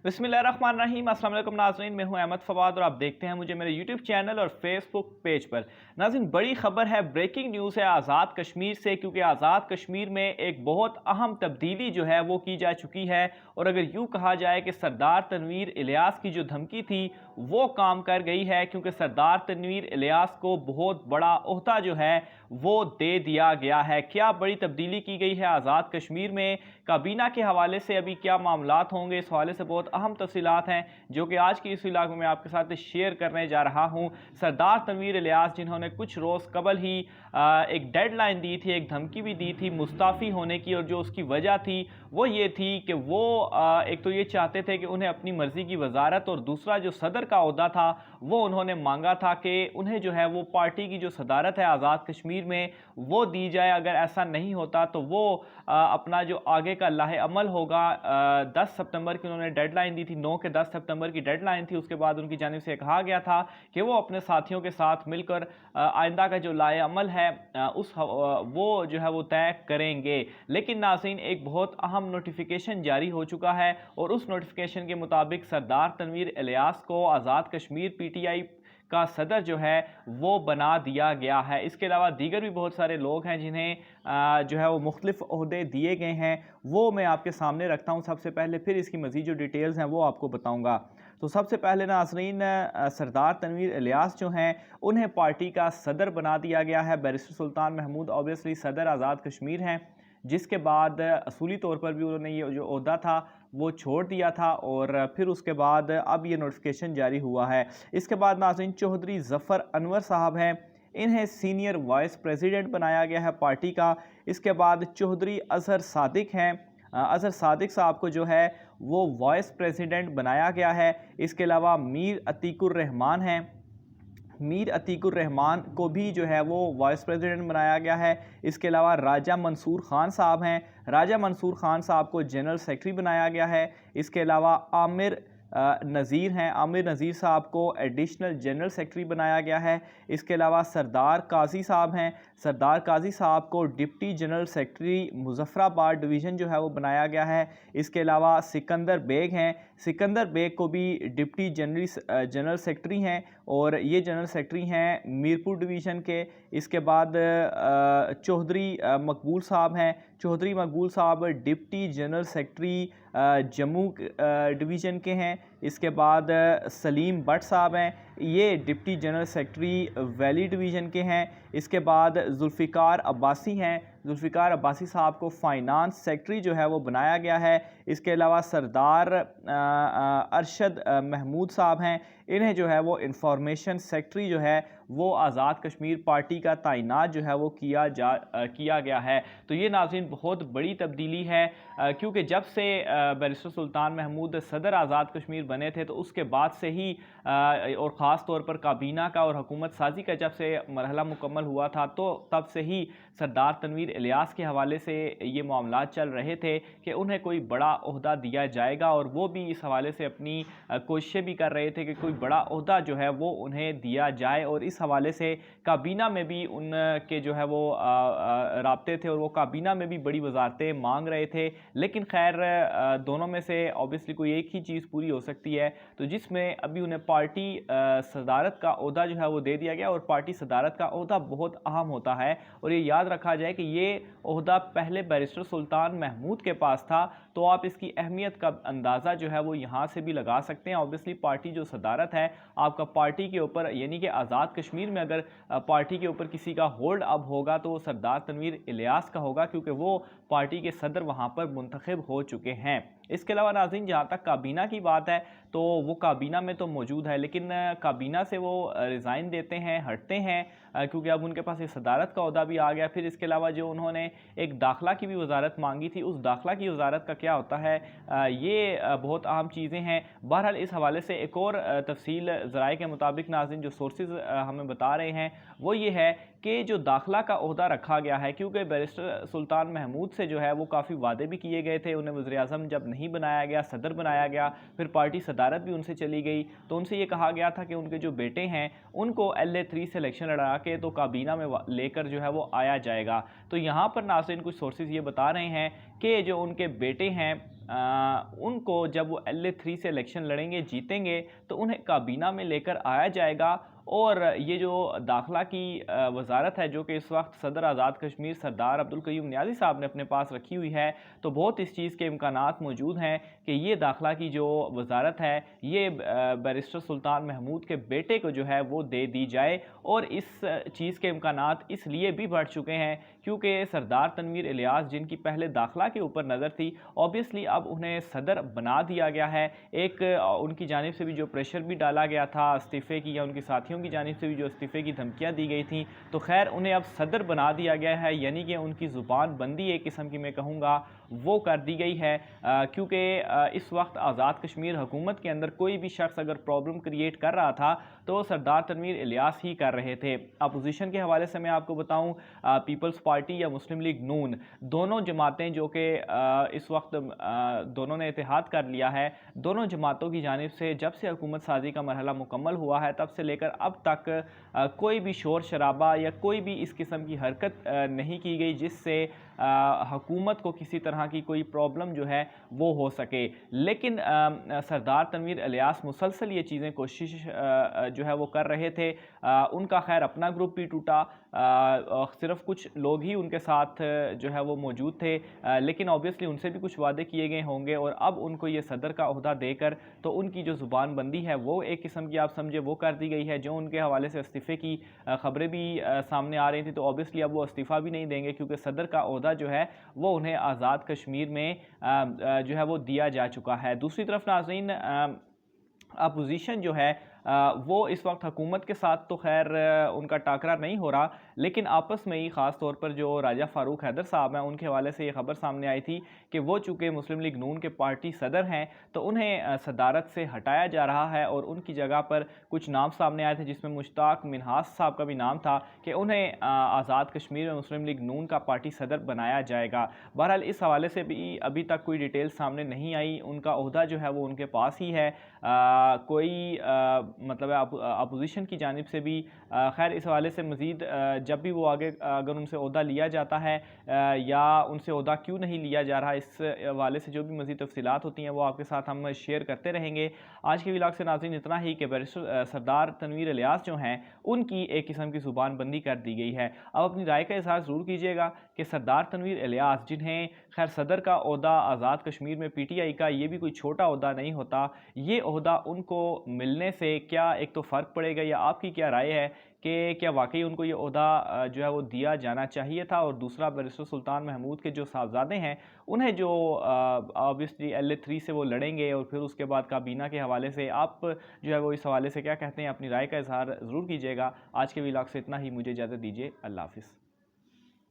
बिस्मिल्लाहिर्रहमानिर्रहीम। अस्सलाम वालेकुम नाज़रीन, मैं हूं अहमद फवाद और आप देखते हैं मुझे मेरे यूट्यूब चैनल और फेसबुक पेज पर। नाज़रीन, बड़ी खबर है, ब्रेकिंग न्यूज़ है आज़ाद कश्मीर से, क्योंकि आज़ाद कश्मीर में एक बहुत अहम तब्दीली जो है वो की जा चुकी है। और अगर यूँ कहा जाए कि सरदार तनवीर इलियास की जो धमकी थी वो काम कर गई है, क्योंकि सरदार तनवीर इलियास को बहुत बड़ा ओहदा जो है वो दे दिया गया है। क्या बड़ी तब्दीली की गई है आज़ाद कश्मीर में, काबीना के हवाले से अभी क्या मामलात होंगे, इस हवाले से बहुत अहम तफसीलात हैं जो कि आज की इस व्लॉग में मैं आपके साथ शेयर करने जा रहा हूं। सरदार तनवीर इलियास, जिन्होंने कुछ रोज़ कबल ही एक डेडलाइन दी थी, एक धमकी भी दी थी मुस्ताफ़ी होने की, और जो उसकी वजह थी वो ये थी कि वो एक तो ये चाहते थे कि उन्हें अपनी मर्ज़ी की वजारत, और दूसरा जो सदर का ओहदा था वो उन्होंने मांगा था कि उन्हें जो है वो पार्टी की जो सदारत है आज़ाद कश्मीर में वो दी जाए। अगर ऐसा नहीं होता तो वो अपना जो आगे का लाहे अमल होगा, 10 सितंबर की उन्होंने डेडलाइन दी थी, 9 के 10 सितंबर की डेडलाइन थी। उसके बाद उनकी जानिब से कहा गया था कि वो अपने साथियों के साथ मिलकर आइंदा का जो लाहे अमल है वो जो है वो तय करेंगे। लेकिन नाज़रीन, एक बहुत अहम नोटिफिकेशन जारी हो चुका है, और उस नोटिफिकेशन के मुताबिक सरदार तनवीर इलियास को आज़ाद कश्मीर PTI का सदर जो है वो बना दिया गया है। इसके अलावा दीगर भी बहुत सारे लोग हैं जिन्हें जो है वो मुख्तलिफ ओहदे दिए गए हैं, वो मैं आपके सामने रखता हूँ सबसे पहले, फिर इसकी मज़ीद जो डिटेल्स हैं वो आपको बताऊँगा। तो सबसे पहले नाज़रीन, सरदार तनवीर इलियास जो हैं उन्हें पार्टी का सदर बना दिया गया है। बैरिस्टर सुल्तान महमूद ऑब्वियसली सदर आज़ाद कश्मीर हैं, जिसके बाद असूली तौर पर भी उन्होंने ये जो ओहदा था वो छोड़ दिया था, और फिर उसके बाद अब ये नोटिफिकेशन जारी हुआ है। इसके बाद नाज़रीन, चौधरी ज़फ़र अनवर साहब हैं, इन्हें सीनियर वाइस प्रेसिडेंट बनाया गया है पार्टी का। इसके बाद चौधरी अज़हर सादिक हैं, अज़हर सादिक साहब को जो है वो वाइस प्रेसिडेंट बनाया गया है। इसके अलावा मीर अतीकुर रहमान हैं, मीर अतीकुर रहमान को भी जो है वो वाइस प्रेसिडेंट बनाया गया है। इसके अलावा राजा मंसूर खान साहब हैं, राजा मंसूर खान साहब को जनरल सेक्रेटरी बनाया गया है। इसके अलावा आमिर नज़ीर हैं, आमिर नज़ीर साहब को एडिशनल जनरल सेक्रेटरी बनाया गया है। इसके अलावा सरदार काजी साहब हैं, सरदार काजी साहब को deputy general secretary Muzaffarabad division जो है वो बनाया गया है। इसके अलावा सिकंदर बेग हैं, सिकंदर बेग को भी डिप्टी जनरल सेक्रेटरी हैं, और ये जनरल सेक्रेटरी हैं मीरपुर डिवीज़न के। इसके बाद चौधरी मकबूल साहब हैं, चौधरी मकबूल साहब deputy general secretary Jammu division के हैं। इसके बाद सलीम भट्ट साहब हैं, ये deputy general secretary valley division के हैं। इसके बाद जुल्फ़िकार अब्बासी हैं, जुल्फ़िकार अब्बासी साहब को फ़ाइनांस सेक्रेटरी जो है वो बनाया गया है। इसके अलावा सरदार अरशद महमूद साहब हैं, इन्हें जो है वो इंफॉर्मेशन सेक्रेटरी जो है वो आज़ाद कश्मीर पार्टी का तैनात जो है वो किया गया है। तो ये नाज़रीन बहुत बड़ी तब्दीली है, क्योंकि जब से बैरिस्टर सुल्तान महमूद सदर आज़ाद कश्मीर बने थे तो उसके बाद से ही और ख़ास तौर पर काबीना का और हुकूमत साजी का जब से मरहला मुकम्मल हुआ था, तो तब से ही सरदार तनवीर इलियास के हवाले से ये मामलात चल रहे थे कि उन्हें कोई बड़ा ओहदा दिया जाएगा, और वो भी इस हवाले से अपनी कोशिशें भी कर रहे थे कि कोई बड़ा ओहदा जो है वो उन्हें दिया जाए। और इस हवाले से काबीना में भी उनके जो है वो राब्ते थे, और वो काबीना में भी बड़ी वजारतें मांग रहे थे। लेकिन खैर दोनों में से ऑब्वियसली कोई एक ही चीज़ पूरी हो सकती है, तो जिसमें अभी उन्हें पार्टी सदारत का ओहदा जो है वो दे दिया गया। और पार्टी सदारत का ओहदा बहुत अहम होता है, और ये याद रखा जाए कि ये ओहदा पहले बैरिस्टर सुल्तान महमूद के पास था, तो आप इसकी अहमियत का अंदाज़ा जो है वो यहाँ से भी लगा सकते हैं। ऑब्वियसली पार्टी जो सदारत है आपका पार्टी के ऊपर, यानी कि आज़ाद कश्मीर में अगर पार्टी के ऊपर किसी का होल्ड अब होगा तो वो सरदार तनवीर इलियास का होगा, क्योंकि वो पार्टी के सदर वहाँ पर मुंतखब हो चुके हैं। इसके अलावा नाज़रीन, जहाँ तक काबीना की बात है तो वो काबीना में तो मौजूद है, लेकिन काबीना से वो रिज़ाइन देते हैं, हटते हैं, क्योंकि अब उनके पास ये सदारत का ओहदा भी आ गया। फिर इसके अलावा जो उन्होंने एक दाखिला की भी वजारत मांगी थी, उस दाखिला की वजारत का क्या होता है, ये बहुत अहम चीज़ें हैं। बहरहाल इस हवाले से एक और तफसील ज़राए के मुताबिक नाज़रीन, जो सोर्सेज हमें बता रहे हैं वो ये है कि जो दाखिला का ओहदा रखा गया है, क्योंकि बैरिस्टर सुल्तान महमूद से जो है वो काफ़ी वादे भी किए गए थे, उन्हें वज़ीर-ए-आज़म जब नहीं बनाया गया, सदर बनाया गया, फिर पार्टी सदारत भी उनसे चली गई, तो उनसे ये कहा गया था कि उनके जो बेटे हैं उनको LA3 से इलेक्शन लड़ा के तो काबीना में लेकर जो है वो आया जाएगा। तो यहाँ पर नाज़रीन कुछ सोर्सेज ये बता रहे हैं कि जो उनके बेटे हैं उनको जब वो LA3 से इलेक्शन लड़ेंगे, जीतेंगे, तो उन्हें काबीना में लेकर आया जाएगा। और ये जो दाखिला की वजारत है, जो कि इस वक्त सदर आज़ाद कश्मीर सरदार अब्दुल कयूम नियाज़ी साहब ने अपने पास रखी हुई है, तो बहुत इस चीज़ के इम्कानात मौजूद हैं कि ये दाखिला की जो वजारत है ये बैरिस्टर सुल्तान महमूद के बेटे को जो है वो दे दी जाए। और इस चीज़ के इम्कानात इसलिए भी बढ़ चुके हैं क्योंकि सरदार तनवीर इलियास, जिनकी पहले दाखिला के ऊपर नज़र थी, ऑब्वियसली अब उन्हें सदर बना दिया गया है। एक उनकी जानिब से भी जो प्रेशर भी डाला गया था इस्तीफ़े की, या उनके साथियों की जानिब से भी जो इस्तीफ़े की धमकियाँ दी गई थी, तो खैर उन्हें अब सदर बना दिया गया है, यानी कि उनकी ज़ुबान बंदी एक किस्म की मैं कहूँगा वो कर दी गई है। क्योंकि इस वक्त आज़ाद कश्मीर हुकूमत के अंदर कोई भी शख्स अगर प्रॉब्लम क्रिएट कर रहा था तो सरदार तनवीर इलियास ही कर रहे थे। अपोजिशन के हवाले से मैं आपको बताऊं, पीपल्स पार्टी या मुस्लिम लीग नून, दोनों जमातें जो कि इस वक्त दोनों ने इत्तेहाद कर लिया है, दोनों जमातों की जानिब से जब से हुकूमत साजी का मरहला मुकम्मल हुआ है तब से लेकर अब तक कोई भी शोर शराबा या कोई भी इस किस्म की हरकत नहीं की गई जिससे हुकूमत को किसी तरह की कोई प्रॉब्लम जो है वो हो सके। लेकिन सरदार तनवीर इलियास मुसलसल ये चीज़ें कोशिश जो है वो कर रहे थे। उनका खैर अपना ग्रुप भी टूटा, सिर्फ कुछ लोग ही उनके साथ जो है वो मौजूद थे, लेकिन ऑब्वियसली उनसे भी कुछ वादे किए गए होंगे और अब उनको ये सदर का ओहदा देकर तो उनकी जो ज़ुबान बंदी है वो एक किस्म की आप समझे वो कर दी गई है। जो उनके हवाले से इस्तीफ़े की खबरें भी सामने आ रही थी, तो ऑब्वियसली अब वो इस्तीफ़ा भी नहीं देंगे क्योंकि सदर का ओहदा जो है वो उन्हें आज़ाद कश्मीर में जो है वो दिया जा चुका है। दूसरी तरफ नाज़रीन, अपोजिशन जो है वो इस वक्त हुकूमत के साथ तो खैर उनका टाकरा नहीं हो रहा, लेकिन आपस में ही ख़ास तौर पर जो राजा फ़ारूक हैदर साहब हैं उनके हवाले से ये खबर सामने आई थी कि वो चूँकि मुस्लिम लीग नून के पार्टी सदर हैं तो उन्हें सदारत से हटाया जा रहा है और उनकी जगह पर कुछ नाम सामने आए थे जिसमें मुश्ताक मिन्हास साहब का भी नाम था कि उन्हें आज़ाद कश्मीर में मुस्लिम लीग नून का पार्टी सदर बनाया जाएगा। बहरहाल इस हवाले से भी अभी तक कोई डिटेल सामने नहीं आई, उनका ओहदा जो है वो उनके पास ही है। कोई मतलब अपोजिशन की जानिब से भी खैर इस हवाले से मज़ीद जब भी वो आगे अगर उनसे ओहदा लिया जाता है या उनसे ओहदा क्यों नहीं लिया जा रहा, इस हवाले से जो भी मज़ीद तफसीलात होती हैं वो आपके साथ हम शेयर करते रहेंगे। आज के व्लॉग से नाज़रीन इतना ही कि बैरिस्टर सरदार तनवीर इलियास जो हैं उनकी एक किस्म की ज़ुबान बंदी कर दी गई है। अब अपनी राय का इज़हार ज़रूर कीजिएगा कि सरदार तनवीर इलियास, जिन्हें खैर सदर का ओहदा आज़ाद कश्मीर में PTI का ये भी कोई छोटा ओहदा नहीं होता, ये ओहदा उनको मिलने से क्या एक तो फ़र्क पड़ेगा या आपकी क्या राय है कि क्या वाकई उनको ये ओहदा जो है वो दिया जाना चाहिए था? और दूसरा, बैरिस्टर सुल्तान महमूद के जो साहबजादे हैं उन्हें जो ऑब्वियसली LA3 से वो लड़ेंगे और फिर उसके बाद काबीना के हवाले से आप जो है वो इस हवाले से क्या कहते हैं, अपनी राय का इज़हार ज़रूर कीजिएगा। आज के व्लॉग से इतना ही, मुझे इजाज़त दीजिए। अल्लाह हाफ़िज़।